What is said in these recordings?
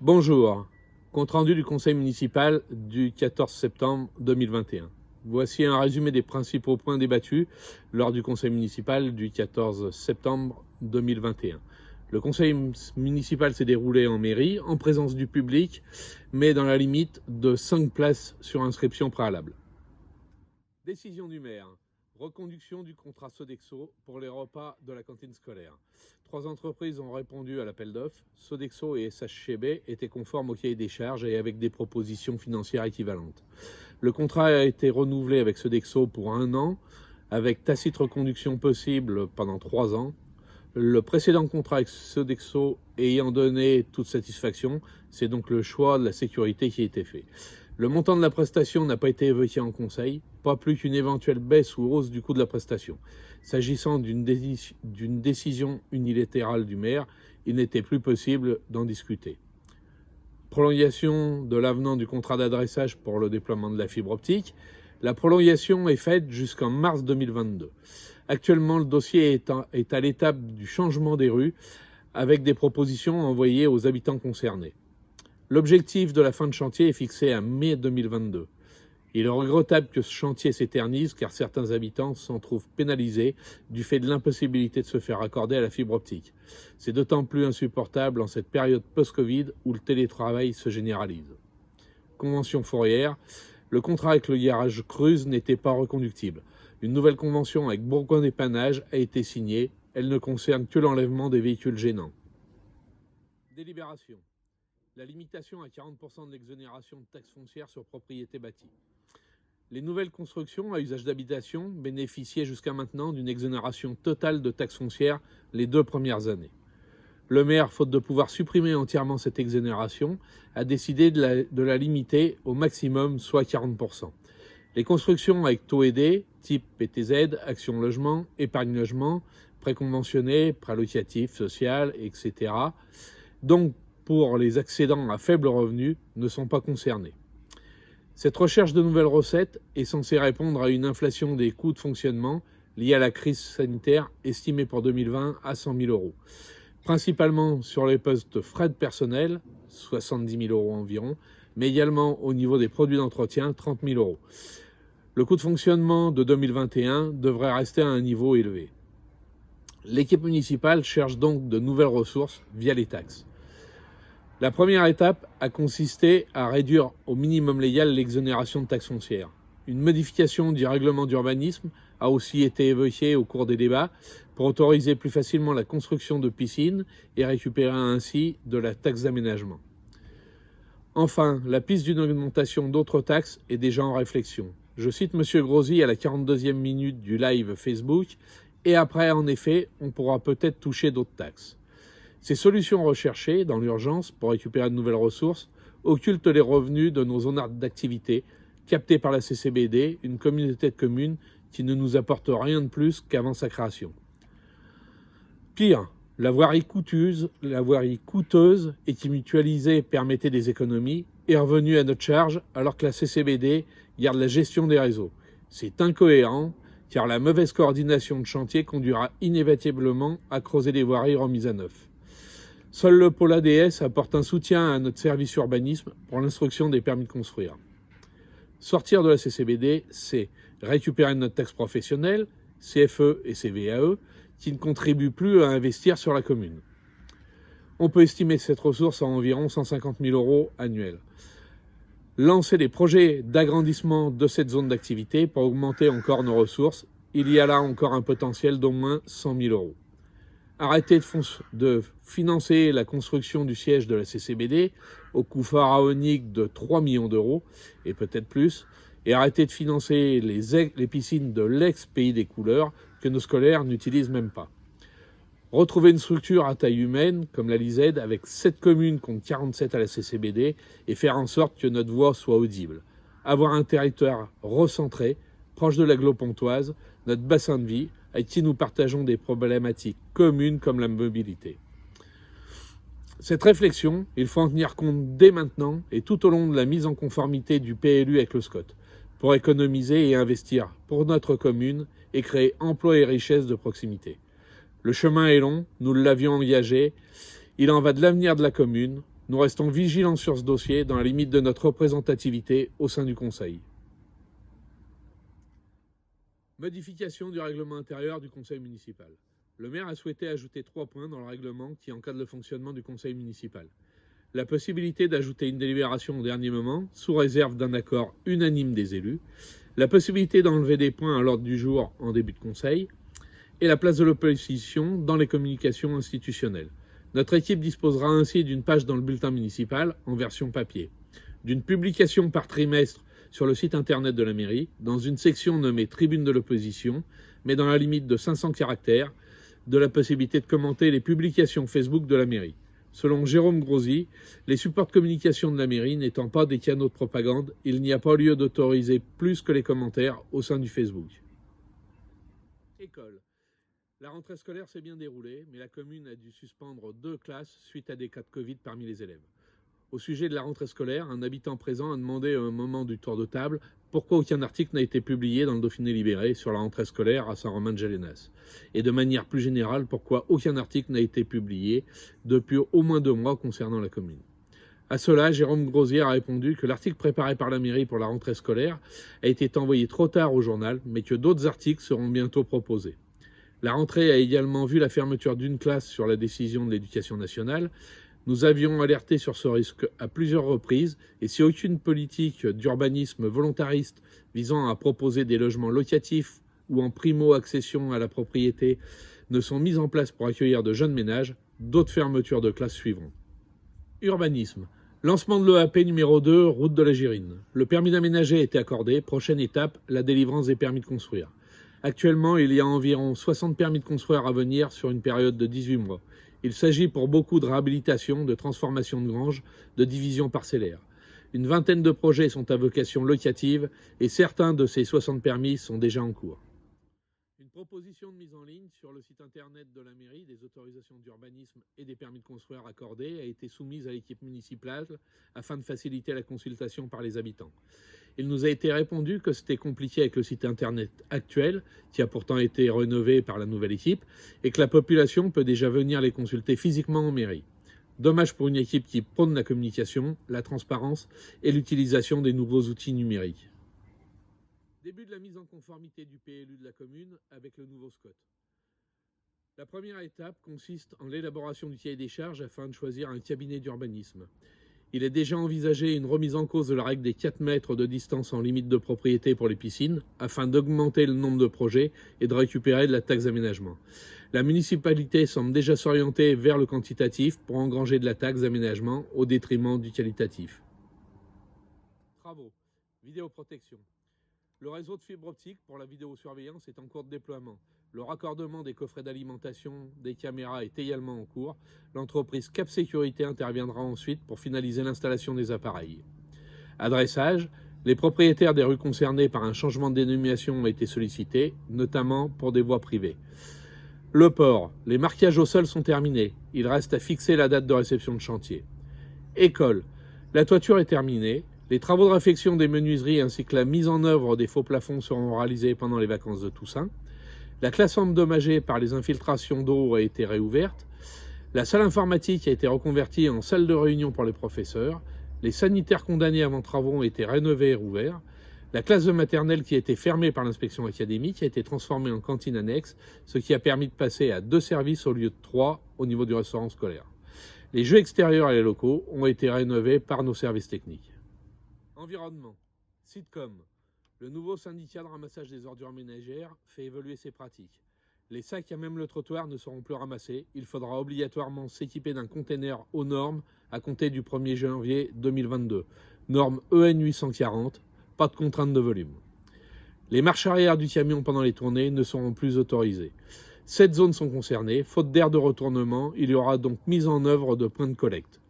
Bonjour, compte rendu du conseil municipal du 14 septembre 2021. Voici un résumé des principaux points débattus lors du conseil municipal du 14 septembre 2021. Le conseil municipal s'est déroulé en mairie, en présence du public, mais dans la limite de 5 places sur inscription préalable. Décision du maire. Reconduction du contrat Sodexo pour les repas de la cantine scolaire. 3 entreprises ont répondu à l'appel d'offres. Sodexo et SHCB étaient conformes au cahier des charges et avec des propositions financières équivalentes. Le contrat a été renouvelé avec Sodexo pour 1 an, avec tacite reconduction possible pendant 3 ans. Le précédent contrat avec Sodexo ayant donné toute satisfaction, c'est donc le choix de la sécurité qui a été fait. Le montant de la prestation n'a pas été évoqué en conseil, pas plus qu'une éventuelle baisse ou hausse du coût de la prestation. S'agissant d'une décision unilatérale du maire, il n'était plus possible d'en discuter. Prolongation de l'avenant du contrat d'adressage pour le déploiement de la fibre optique. La prolongation est faite jusqu'en mars 2022. Actuellement, le dossier est à l'étape du changement des rues, avec des propositions envoyées aux habitants concernés. L'objectif de la fin de chantier est fixé à mai 2022. Il est regrettable que ce chantier s'éternise car certains habitants s'en trouvent pénalisés du fait de l'impossibilité de se faire accorder à la fibre optique. C'est d'autant plus insupportable en cette période post-Covid où le télétravail se généralise. Convention fourrière. Le contrat avec le garage Creuse n'était pas reconductible. Une nouvelle convention avec Bourgoin d'épannage a été signée. Elle ne concerne que l'enlèvement des véhicules gênants. Délibération. La limitation à 40% de l'exonération de taxes foncières sur propriété bâtie. Les nouvelles constructions à usage d'habitation bénéficiaient jusqu'à maintenant d'une exonération totale de taxes foncières les 2 premières années. Le maire, faute de pouvoir supprimer entièrement cette exonération, a décidé de la limiter au maximum, soit 40%. Les constructions avec taux aidé, type PTZ, Action Logement, Épargne Logement, prêt conventionné, prêt locatif, social, etc., donc pour les accédants à faible revenu, ne sont pas concernés. Cette recherche de nouvelles recettes est censée répondre à une inflation des coûts de fonctionnement liée à la crise sanitaire estimée pour 2020 à 100 000 euros, principalement sur les postes frais de personnel, 70 000 euros environ, mais également au niveau des produits d'entretien, 30 000 euros. Le coût de fonctionnement de 2021 devrait rester à un niveau élevé. L'équipe municipale cherche donc de nouvelles ressources via les taxes. La première étape a consisté à réduire au minimum légal l'exonération de taxes foncières. Une modification du règlement d'urbanisme a aussi été évoquée au cours des débats pour autoriser plus facilement la construction de piscines et récupérer ainsi de la taxe d'aménagement. Enfin, la piste d'une augmentation d'autres taxes est déjà en réflexion. Je cite M. Grosy à la 42e minute du live Facebook, et après, en effet, on pourra peut-être toucher d'autres taxes. Ces solutions recherchées dans l'urgence pour récupérer de nouvelles ressources occultent les revenus de nos zones d'activité captés par la CCBD, une communauté de communes qui ne nous apporte rien de plus qu'avant sa création. Pire, la voirie coûteuse et qui mutualisée permettait des économies est revenue à notre charge alors que la CCBD garde la gestion des réseaux. C'est incohérent car la mauvaise coordination de chantier conduira inévitablement à creuser des voiries remises à neuf. Seul le pôle ADS apporte un soutien à notre service urbanisme pour l'instruction des permis de construire. Sortir de la CCBD, c'est récupérer notre taxe professionnelle, CFE et CVAE, qui ne contribuent plus à investir sur la commune. On peut estimer cette ressource à environ 150 000 euros annuels. Lancer des projets d'agrandissement de cette zone d'activité pour augmenter encore nos ressources, il y a là encore un potentiel d'au moins 100 000 euros. Arrêter de financer la construction du siège de la CCBD au coût pharaonique de 3 millions d'euros, et peut-être plus, et arrêter de financer les piscines de l'ex-Pays des Couleurs que nos scolaires n'utilisent même pas. Retrouver une structure à taille humaine, comme la LISED, avec 7 communes contre 47 à la CCBD, et faire en sorte que notre voix soit audible. Avoir un territoire recentré, proche de l'agglo pontoise, notre bassin de vie, avec qui nous partageons des problématiques communes comme la mobilité. Cette réflexion, il faut en tenir compte dès maintenant et tout au long de la mise en conformité du PLU avec le SCOT, pour économiser et investir pour notre commune et créer emploi et richesse de proximité. Le chemin est long, nous l'avions engagé, il en va de l'avenir de la commune, Nous restons vigilants sur ce dossier dans la limite de notre représentativité au sein du Conseil. Modification du règlement intérieur du Conseil municipal. Le maire a souhaité ajouter 3 points dans le règlement qui encadre le fonctionnement du Conseil municipal. La possibilité d'ajouter une délibération au dernier moment, sous réserve d'un accord unanime des élus, la possibilité d'enlever des points à l'ordre du jour en début de conseil, et la place de l'opposition dans les communications institutionnelles. Notre équipe disposera ainsi d'une page dans le bulletin municipal en version papier, d'une publication par trimestre sur le site internet de la mairie, dans une section nommée Tribune de l'opposition, mais dans la limite de 500 caractères, de la possibilité de commenter les publications Facebook de la mairie. Selon Jérôme Grosy, les supports de communication de la mairie n'étant pas des canaux de propagande, il n'y a pas lieu d'autoriser plus que les commentaires au sein du Facebook. École. La rentrée scolaire s'est bien déroulée, mais la commune a dû suspendre 2 classes suite à des cas de Covid parmi les élèves. Au sujet de la rentrée scolaire, un habitant présent a demandé à un moment du tour de table pourquoi aucun article n'a été publié dans le Dauphiné libéré sur la rentrée scolaire à Saint-Romain-de-Gélénas. Et de manière plus générale, pourquoi aucun article n'a été publié depuis au moins 2 mois concernant la commune. À cela, Jérôme Grosier a répondu que l'article préparé par la mairie pour la rentrée scolaire a été envoyé trop tard au journal, mais que d'autres articles seront bientôt proposés. La rentrée a également vu la fermeture d'une classe sur la décision de l'Éducation nationale. Nous avions alerté sur ce risque à plusieurs reprises et si aucune politique d'urbanisme volontariste visant à proposer des logements locatifs ou en primo-accession à la propriété ne sont mises en place pour accueillir de jeunes ménages, d'autres fermetures de classes suivront. Urbanisme. Lancement de l'EAP numéro 2, route de la Girine. Le permis d'aménager a été accordé. Prochaine étape, la délivrance des permis de construire. Actuellement, il y a environ 60 permis de construire à venir sur une période de 18 mois. Il s'agit pour beaucoup de réhabilitation, de transformation de granges, de division parcellaire. Une vingtaine de projets sont à vocation locative et certains de ces 60 permis sont déjà en cours. Une proposition de mise en ligne sur le site internet de la mairie des autorisations d'urbanisme et des permis de construire accordés a été soumise à l'équipe municipale afin de faciliter la consultation par les habitants. Il nous a été répondu que c'était compliqué avec le site internet actuel, qui a pourtant été rénové par la nouvelle équipe, et que la population peut déjà venir les consulter physiquement en mairie. Dommage pour une équipe qui prône la communication, la transparence et l'utilisation des nouveaux outils numériques. Début de la mise en conformité du PLU de la commune avec le nouveau SCOT. La première étape consiste en l'élaboration du cahier des charges afin de choisir un cabinet d'urbanisme. Il est déjà envisagé une remise en cause de la règle des 4 mètres de distance en limite de propriété pour les piscines, afin d'augmenter le nombre de projets et de récupérer de la taxe d'aménagement. La municipalité semble déjà s'orienter vers le quantitatif pour engranger de la taxe d'aménagement au détriment du qualitatif. Travaux. Vidéoprotection. Le réseau de fibre optique pour la vidéosurveillance est en cours de déploiement. Le raccordement des coffrets d'alimentation des caméras est également en cours. L'entreprise Cap Sécurité interviendra ensuite pour finaliser l'installation des appareils. Adressage. Les propriétaires des rues concernées par un changement de dénomination ont été sollicités, notamment pour des voies privées. Le port. Les marquages au sol sont terminés. Il reste à fixer la date de réception de chantier. École. La toiture est terminée. Les travaux de réfection des menuiseries ainsi que la mise en œuvre des faux plafonds seront réalisés pendant les vacances de Toussaint. La classe endommagée par les infiltrations d'eau a été réouverte. La salle informatique a été reconvertie en salle de réunion pour les professeurs. Les sanitaires condamnés avant travaux ont été rénovés et rouverts. La classe de maternelle qui a été fermée par l'inspection académique a été transformée en cantine annexe, ce qui a permis de passer à 2 services au lieu de 3 au niveau du restaurant scolaire. Les jeux extérieurs et les locaux ont été rénovés par nos services techniques. Environnement. Sitcom. Le nouveau syndicat de ramassage des ordures ménagères fait évoluer ses pratiques. Les sacs à même le trottoir ne seront plus ramassés. Il faudra obligatoirement s'équiper d'un container aux normes à compter du 1er janvier 2022. Norme EN 840, pas de contrainte de volume. Les marches arrière du camion pendant les tournées ne seront plus autorisées. 7 zones sont concernées. Faute d'aire de retournement, il y aura donc mise en œuvre de points de collecte.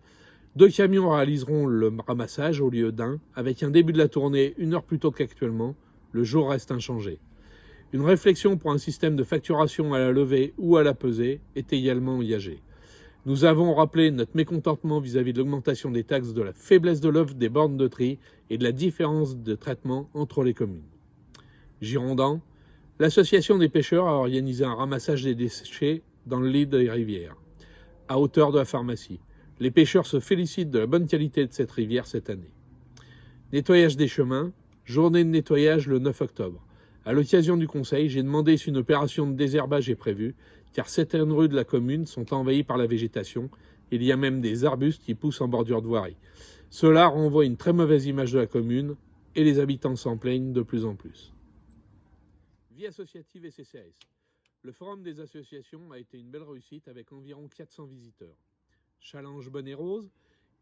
2 camions réaliseront le ramassage au lieu d'un, avec un début de la tournée 1 heure plus tôt qu'actuellement. Le jour reste inchangé. Une réflexion pour un système de facturation à la levée ou à la pesée est également engagée. Nous avons rappelé notre mécontentement vis-à-vis de l'augmentation des taxes, de la faiblesse de l'offre des bornes de tri et de la différence de traitement entre les communes. Girondins, l'association des pêcheurs a organisé un ramassage des déchets dans le lit des rivières, à hauteur de la pharmacie. Les pêcheurs se félicitent de la bonne qualité de cette rivière cette année. Nettoyage des chemins, journée de nettoyage le 9 octobre. À l'occasion du conseil, j'ai demandé si une opération de désherbage est prévue, car certaines rues de la commune sont envahies par la végétation. Il y a même des arbustes qui poussent en bordure de voirie. Cela renvoie une très mauvaise image de la commune et les habitants s'en plaignent de plus en plus. Vie associative et CCAS. Le forum des associations a été une belle réussite avec environ 400 visiteurs. Challenge Bonnet Rose.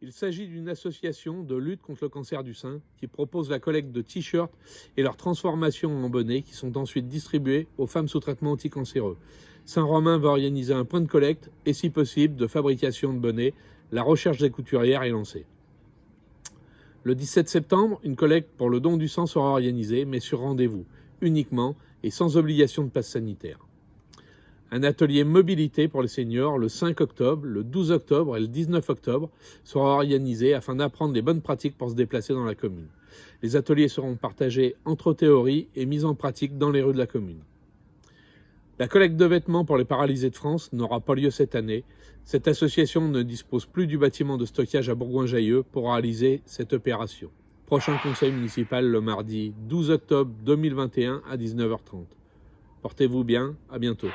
Il s'agit d'une association de lutte contre le cancer du sein qui propose la collecte de t-shirts et leur transformation en bonnets qui sont ensuite distribués aux femmes sous traitement anticancéreux. Saint-Romain va organiser un point de collecte et si possible de fabrication de bonnets. La recherche des couturières est lancée. Le 17 septembre, une collecte pour le don du sang sera organisée, mais sur rendez-vous, uniquement et sans obligation de passe sanitaire. Un atelier mobilité pour les seniors le 5 octobre, le 12 octobre et le 19 octobre sera organisé afin d'apprendre les bonnes pratiques pour se déplacer dans la commune. Les ateliers seront partagés entre théorie et mise en pratique dans les rues de la commune. La collecte de vêtements pour les paralysés de France n'aura pas lieu cette année. Cette association ne dispose plus du bâtiment de stockage à Bourgoin-Jallieu pour réaliser cette opération. Prochain conseil municipal le mardi 12 octobre 2021 à 19h30. Portez-vous bien, à bientôt.